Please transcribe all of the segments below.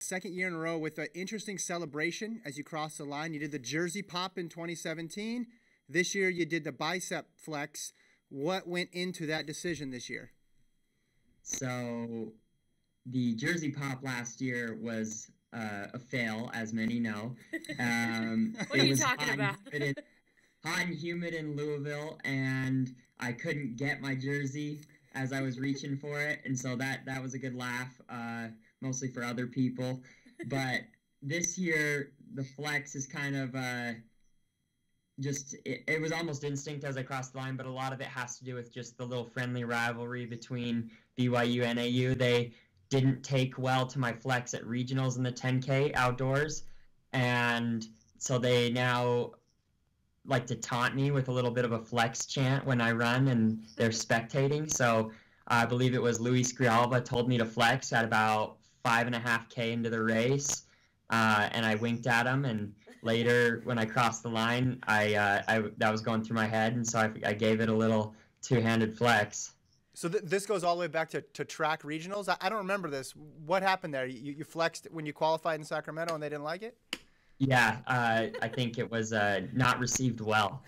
second year in a row with an interesting celebration as you crossed the line. You did the jersey pop in 2017. This year you did the bicep flex. What went into that decision this year? So the jersey pop last year was a fail, as many know. What are you talking about? Hot and humid in Louisville, and I couldn't get my jersey as I was reaching for it, and so that was a good laugh, mostly for other people. But this year, the flex is kind of it was almost instinct as I crossed the line, but a lot of it has to do with just the little friendly rivalry between BYU and NAU. They didn't take well to my flex at regionals in the 10K outdoors, and so they now like to taunt me with a little bit of a flex chant when I run and they're spectating. So I believe it was Luis Grijalva told me to flex at about 5.5K into the race, and I winked at him, and later when I crossed the line, that was going through my head, and so I gave it a little two-handed flex. So this goes all the way back to track regionals. I don't remember this. What happened there? You flexed when you qualified in Sacramento and they didn't like it? Yeah, I think it was not received well.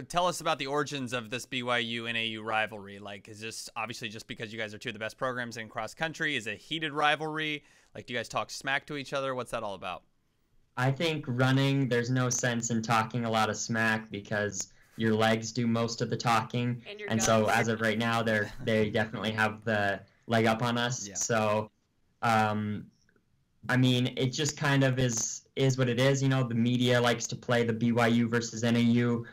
Tell us about the origins of this BYU NAU rivalry. Like, is this obviously just because you guys are two of the best programs in cross country? Is it a heated rivalry? Like, do you guys talk smack to each other? What's that all about? I think running, there's no sense in talking a lot of smack because your legs do most of the talking, and so as of right now, they definitely have the leg up on us. Yeah. So, I mean, it just kind of is what it is. You know, the media likes to play the BYU versus NAU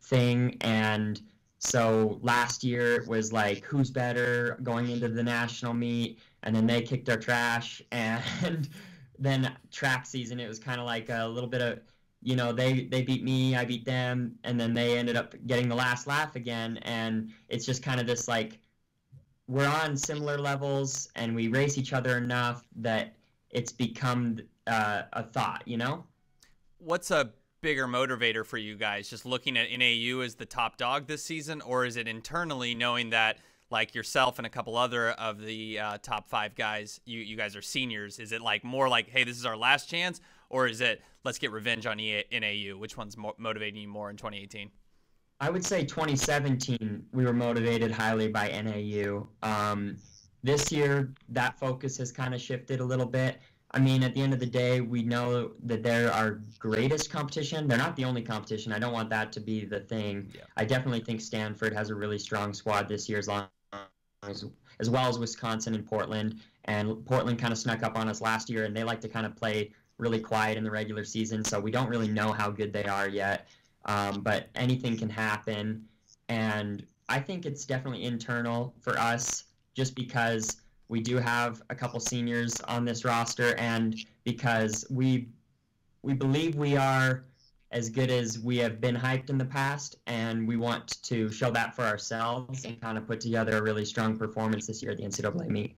thing, and so last year it was like, who's better going into the national meet, and then they kicked our trash, and then track season, it was kind of like a little bit of, you know, they beat me, I beat them, and then they ended up getting the last laugh again, and it's just kind of this like, we're on similar levels, and we race each other enough that it's become a thought, you know? What's a bigger motivator for you guys? Just looking at NAU as the top dog this season, or is it internally knowing that, like yourself and a couple other of the top 5 guys, you guys are seniors? Is it like more like, hey, this is our last chance, or is it let's get revenge on NAU? Which one's motivating you more in 2018? I would say 2017 we were motivated highly by NAU. This year, that focus has kind of shifted a little bit. I mean, at the end of the day, we know that they're our greatest competition. They're not the only competition. I don't want that to be the thing. Yeah. I definitely think Stanford has a really strong squad this year, as well as Wisconsin and Portland. And Portland kind of snuck up on us last year, and they like to kind of play really quiet in the regular season, so we don't really know how good they are yet. But anything can happen. And I think it's definitely internal for us, just because we do have a couple seniors on this roster, and because we believe we are as good as we have been hyped in the past, and we want to show that for ourselves and kind of put together a really strong performance this year at the NCAA meet.